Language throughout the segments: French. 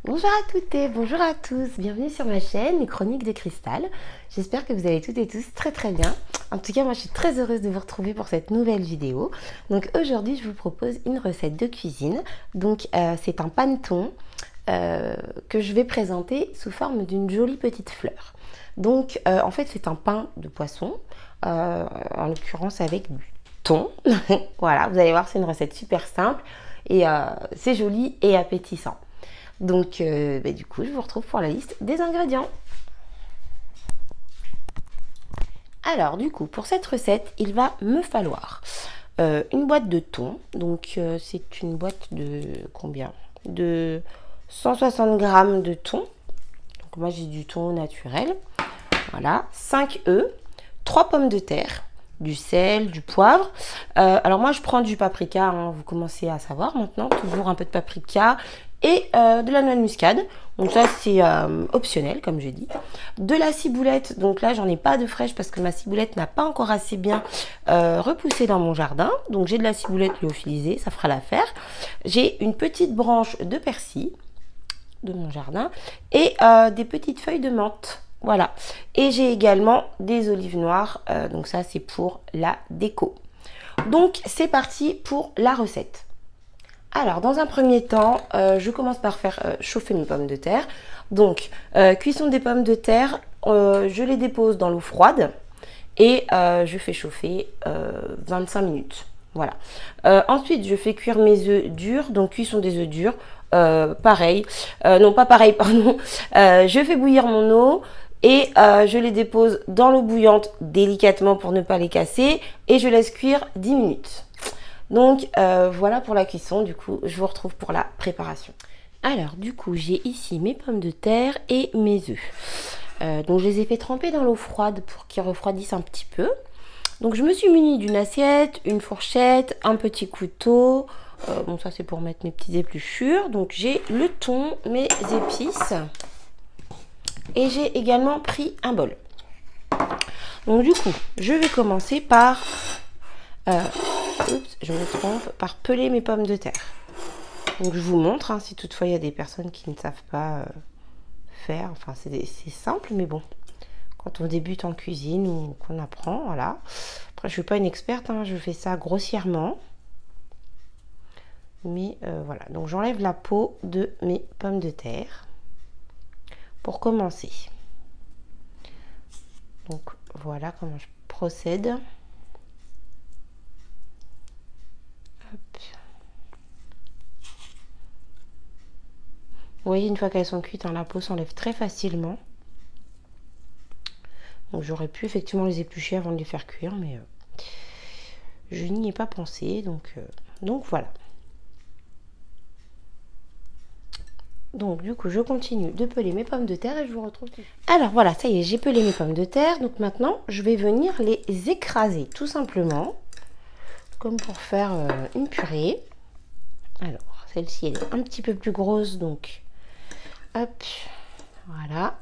Bonjour à toutes et bonjour à tous, bienvenue sur ma chaîne, les Chroniques de Cristal. J'espère que vous allez toutes et tous très bien. En tout cas, moi je suis très heureuse de vous retrouver pour cette nouvelle vidéo. Donc aujourd'hui, je vous propose une recette de cuisine. Donc c'est un paneton que je vais présenter sous forme d'une jolie petite fleur. Donc en fait, c'est un pain de poisson, en l'occurrence avec du thon. Voilà, vous allez voir, c'est une recette super simple et c'est joli et appétissant. Donc du coup, je vous retrouve pour la liste des ingrédients. Alors du coup, pour cette recette, il va me falloir une boîte de thon. Donc c'est une boîte de combien? De 160 g de thon. Donc moi j'ai du thon naturel. Voilà, 5 œufs, 3 pommes de terre, du sel, du poivre. Alors moi je prends du paprika, hein, vous commencez à savoir maintenant, toujours un peu de paprika et de la noix de muscade. Donc ça c'est optionnel comme je dis. De la ciboulette, donc là j'en ai pas de fraîche parce que ma ciboulette n'a pas encore assez bien repoussé dans mon jardin. Donc j'ai de la ciboulette lyophilisée, ça fera l'affaire. J'ai une petite branche de persil de mon jardin et des petites feuilles de menthe. Voilà. Et j'ai également des olives noires, donc ça c'est pour la déco. Donc c'est parti pour la recette. Alors dans un premier temps, je commence par faire chauffer mes pommes de terre. Donc cuisson des pommes de terre, je les dépose dans l'eau froide et je fais chauffer 25 minutes. Voilà. Ensuite je fais cuire mes œufs durs, donc cuisson des œufs durs. Pareil, non pas pareil, pardon. Je fais bouillir mon eau et je les dépose dans l'eau bouillante délicatement pour ne pas les casser et je laisse cuire 10 minutes. Donc voilà pour la cuisson. Du coup je vous retrouve pour la préparation. Alors du coup j'ai ici mes pommes de terre et mes œufs. Donc je les ai fait tremper dans l'eau froide pour qu'ils refroidissent un petit peu. Donc je me suis munie d'une assiette, une fourchette, un petit couteau. Bon ça c'est pour mettre mes petites épluchures. Donc j'ai le thon, mes épices et j'ai également pris un bol. Donc du coup je vais commencer par oups, je me trompe, par peler mes pommes de terre. Donc je vous montre hein, si toutefois il y a des personnes qui ne savent pas faire. Enfin c'est simple mais bon, quand on débute en cuisine ou qu'on apprend, voilà. Après je suis pas une experte, hein, je fais ça grossièrement. Mais voilà, donc j'enlève la peau de mes pommes de terre pour commencer. Donc voilà comment je procède. Hop. Vous voyez, une fois qu'elles sont cuites, hein, la peau s'enlève très facilement. Donc j'aurais pu effectivement les éplucher avant de les faire cuire, mais je n'y ai pas pensé. Donc voilà. Donc du coup je continue de peler mes pommes de terre et je vous retrouve tout de suite. Alors voilà, ça y est, j'ai pelé mes pommes de terre. Donc maintenant je vais venir les écraser tout simplement. Comme pour faire une purée. Alors celle-ci elle est un petit peu plus grosse, donc hop, voilà.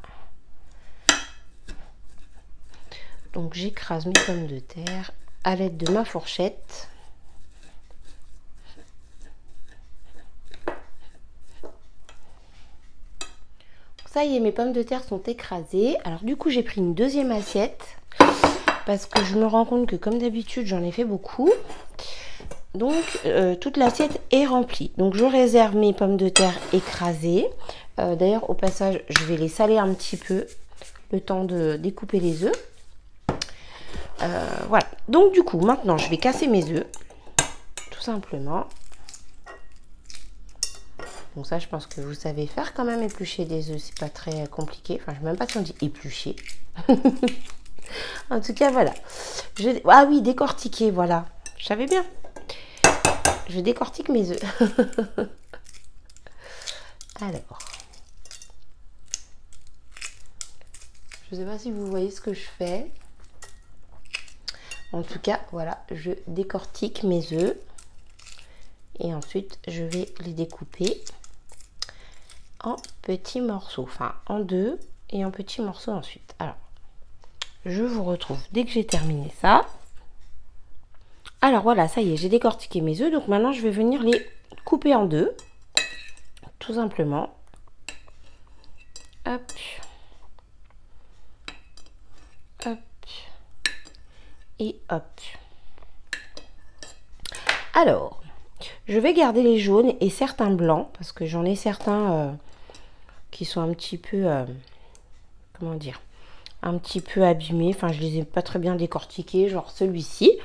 Donc j'écrase mes pommes de terre à l'aide de ma fourchette. Ça y est, mes pommes de terre sont écrasées. Alors du coup j'ai pris une deuxième assiette parce que je me rends compte que comme d'habitude j'en ai fait beaucoup. Donc toute l'assiette est remplie. Donc je réserve mes pommes de terre écrasées. D'ailleurs au passage je vais les saler un petit peu le temps de découper les œufs. Voilà. Donc du coup maintenant je vais casser mes œufs tout simplement. Donc ça je pense que vous savez faire quand même, éplucher des œufs, c'est pas très compliqué. Enfin je ne sais même pas si on dit éplucher. En tout cas voilà. Ah oui, décortiquer, voilà. Je savais bien. Je décortique mes œufs. Alors. Je ne sais pas si vous voyez ce que je fais. En tout cas, voilà, je décortique mes œufs. Et ensuite, je vais les découper en petits morceaux. Enfin, en deux et en petits morceaux ensuite. Alors, je vous retrouve dès que j'ai terminé ça. Alors voilà, ça y est, j'ai décortiqué mes œufs. Donc maintenant, je vais venir les couper en deux. Tout simplement. Hop. Hop. Et hop. Alors, je vais garder les jaunes et certains blancs, parce que j'en ai certains qui sont un petit peu, comment dire, un petit peu abîmés. Enfin, je les ai pas très bien décortiqués, genre celui-ci.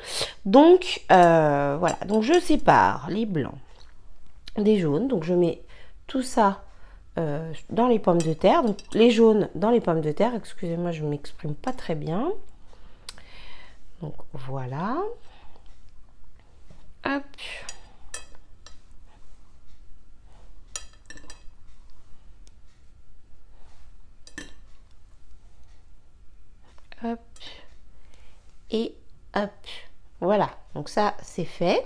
Donc, voilà. Donc, je sépare les blancs des jaunes. Donc, je mets tout ça dans les pommes de terre. Donc, les jaunes dans les pommes de terre. Excusez-moi, je ne m'exprime pas très bien. Donc, voilà. Hop. Hop. Et hop. Voilà. Donc, ça, c'est fait.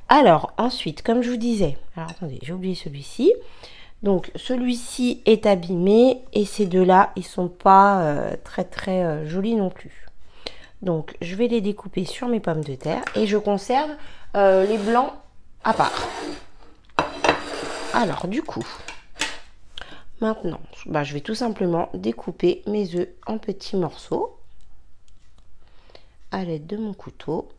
Alors, ensuite, comme je vous disais, alors attendez, j'ai oublié celui-ci. Donc, celui-ci est abîmé et ces deux-là, ils sont pas très jolis non plus. Donc, je vais les découper sur mes pommes de terre et je conserve les blancs à part. Alors, du coup, maintenant, bah, je vais tout simplement découper mes œufs en petits morceaux à l'aide de mon couteau.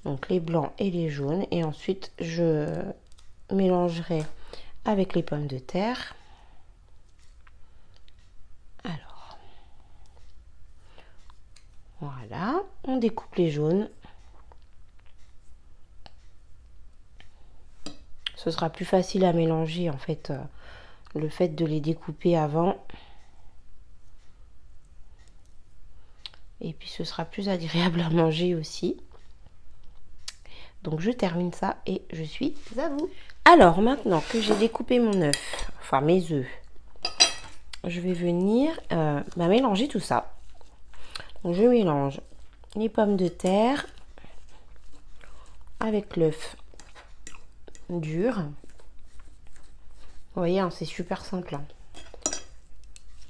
Donc, les blancs et les jaunes. Et ensuite, je mélangerai avec les pommes de terre. Alors, voilà, on découpe les jaunes. Ce sera plus facile à mélanger en fait, le fait de les découper avant. Et puis ce sera plus agréable à manger aussi. Donc je termine ça et je suis à vous. Alors maintenant que j'ai découpé mon œuf, enfin mes œufs, je vais venir mélanger tout ça. Donc je mélange les pommes de terre avec l'œuf dur. Vous voyez, hein, c'est super simple. Hein.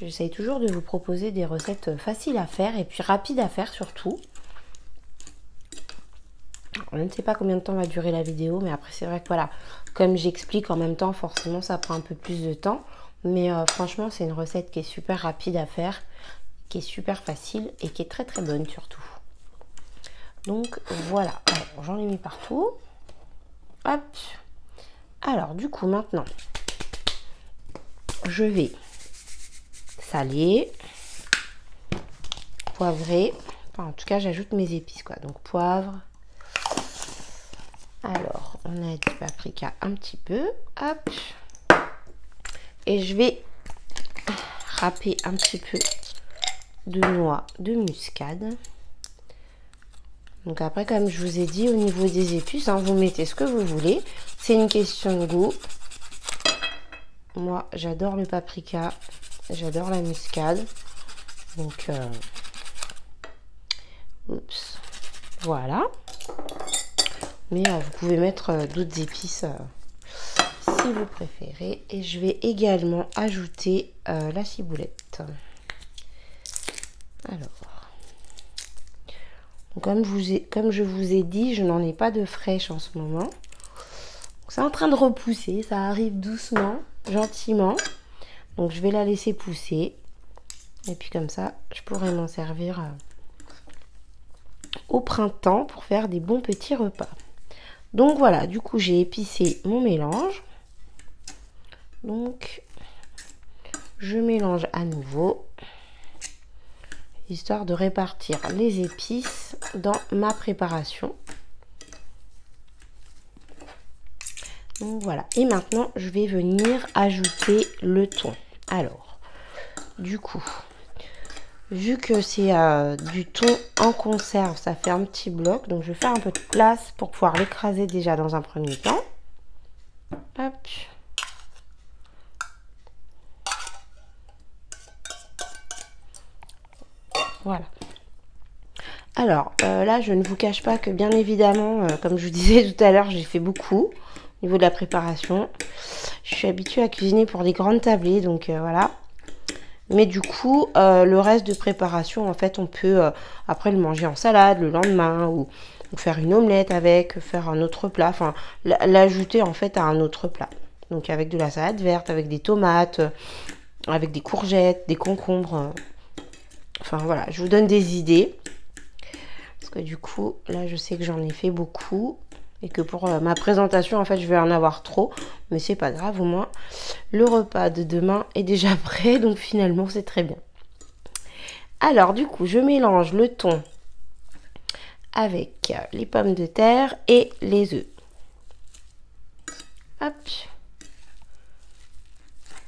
J'essaye toujours de vous proposer des recettes faciles à faire et puis rapides à faire surtout. Je ne sais pas combien de temps va durer la vidéo, mais après c'est vrai que voilà, comme j'explique en même temps, forcément ça prend un peu plus de temps. Mais franchement, c'est une recette qui est super rapide à faire, qui est super facile et qui est très bonne surtout. Donc voilà, j'en ai mis partout. Hop. Alors du coup maintenant, je vais saler, poivrer. Enfin, en tout cas, j'ajoute mes épices quoi. Donc poivre. Alors, on a du paprika un petit peu. Hop. Et je vais râper un petit peu de noix de muscade. Donc après, comme je vous ai dit, au niveau des épices, hein, vous mettez ce que vous voulez. C'est une question de goût. Moi, j'adore le paprika. J'adore la muscade. Donc, oups. Voilà. Mais vous pouvez mettre d'autres épices si vous préférez. Et je vais également ajouter la ciboulette. Alors, comme je vous ai dit, je n'en ai pas de fraîche en ce moment. C'est en train de repousser, ça arrive doucement, gentiment. Donc je vais la laisser pousser. Et puis comme ça, je pourrai m'en servir au printemps pour faire des bons petits repas. Donc voilà, du coup j'ai épicé mon mélange. Donc je mélange à nouveau, histoire de répartir les épices dans ma préparation. Donc voilà, et maintenant je vais venir ajouter le thon. Alors, du coup, vu que c'est du thon en conserve, ça fait un petit bloc, donc je vais faire un peu de place pour pouvoir l'écraser déjà dans un premier temps. Hop. Voilà. Alors là, je ne vous cache pas que bien évidemment, comme je vous disais tout à l'heure, j'ai fait beaucoup au niveau de la préparation. Je suis habituée à cuisiner pour des grandes tablées, donc voilà. Mais du coup, le reste de préparation, en fait, on peut après le manger en salade le lendemain ou faire une omelette avec, faire un autre plat, enfin l'ajouter en fait à un autre plat. Donc avec de la salade verte, avec des tomates, avec des courgettes, des concombres. Enfin voilà, je vous donne des idées. Parce que du coup, là, je sais que j'en ai fait beaucoup. Et que pour ma présentation, en fait, je vais en avoir trop. Mais c'est pas grave, au moins, le repas de demain est déjà prêt. Donc finalement, c'est très bien. Alors, du coup, je mélange le thon avec les pommes de terre et les œufs. Hop.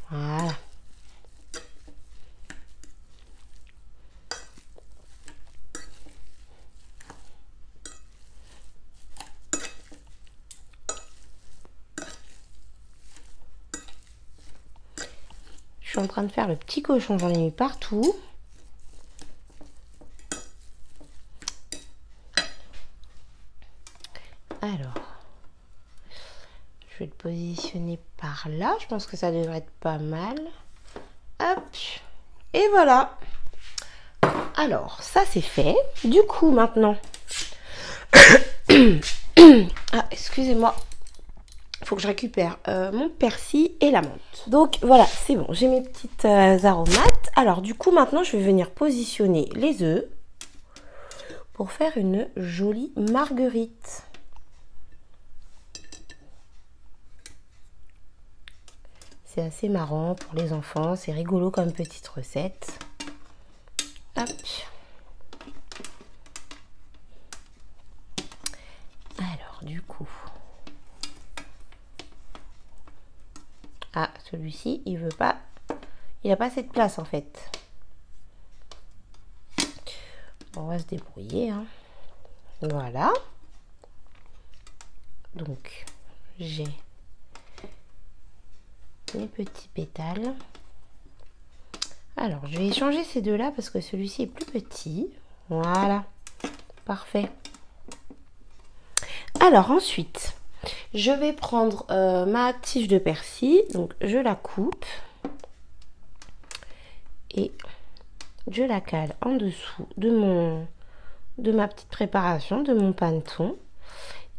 Voilà. Je suis en train de faire le petit cochon, j'en ai mis partout. Alors, je vais le positionner par là. Je pense que ça devrait être pas mal. Hop. Et voilà. Alors, ça c'est fait. Du coup, maintenant... ah, excusez-moi. Il faut que je récupère mon persil et la menthe. Donc voilà, c'est bon. J'ai mes petites aromates. Alors du coup, maintenant, je vais venir positionner les œufs pour faire une jolie marguerite. C'est assez marrant pour les enfants. C'est rigolo comme petite recette. Hop. Alors du coup... Ah, celui-ci, il veut pas... Il n'a pas assez de place, en fait. On va se débrouiller, hein. Voilà. Donc, j'ai mes petits pétales. Alors, je vais échanger ces deux-là parce que celui-ci est plus petit. Voilà. Parfait. Alors, ensuite... Je vais prendre ma tige de persil, donc je la coupe et je la cale en dessous de ma petite préparation, de mon paneton.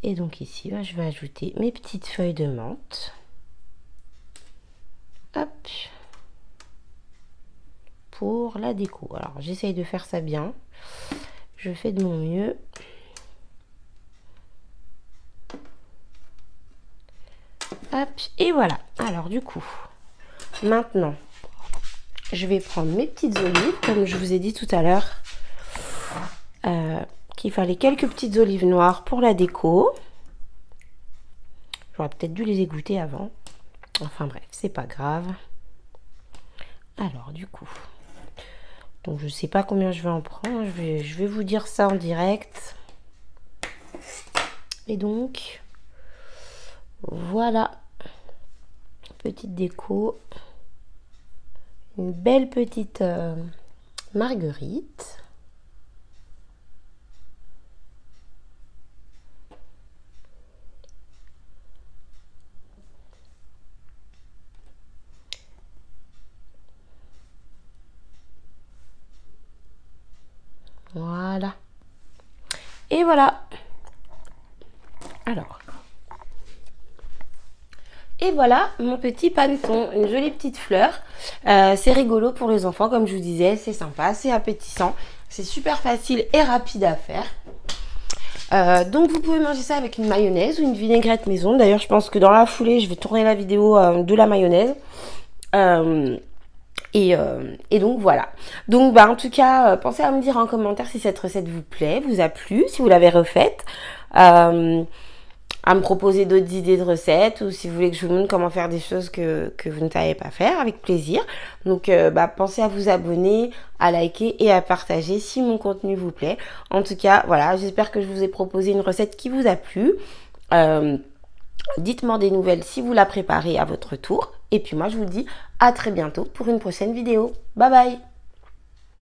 Et donc ici, je vais ajouter mes petites feuilles de menthe. Hop. Pour la déco. Alors j'essaye de faire ça bien. Je fais de mon mieux. Hop, et voilà. Alors du coup, maintenant, je vais prendre mes petites olives, comme je vous ai dit tout à l'heure, qu'il fallait quelques petites olives noires pour la déco. J'aurais peut-être dû les égoutter avant. Enfin bref, c'est pas grave. Alors du coup, donc je sais pas combien je vais en prendre. Je vais vous dire ça en direct. Et donc, voilà. Petite déco, une belle petite marguerite. Voilà. Et voilà. Alors. Et voilà mon petit paneton, une jolie petite fleur. C'est rigolo pour les enfants, comme je vous disais, c'est sympa, c'est appétissant. C'est super facile et rapide à faire. Donc vous pouvez manger ça avec une mayonnaise ou une vinaigrette maison. D'ailleurs, je pense que dans la foulée, je vais tourner la vidéo de la mayonnaise. Et donc voilà. Donc en tout cas, pensez à me dire en commentaire si cette recette vous plaît, vous a plu, si vous l'avez refaite. À me proposer d'autres idées de recettes ou si vous voulez que je vous montre comment faire des choses que vous ne savez pas faire, avec plaisir. Donc pensez à vous abonner, à liker et à partager si mon contenu vous plaît. En tout cas, voilà, j'espère que je vous ai proposé une recette qui vous a plu. Dites-moi des nouvelles si vous la préparez à votre tour. Et puis moi, je vous dis à très bientôt pour une prochaine vidéo. Bye bye!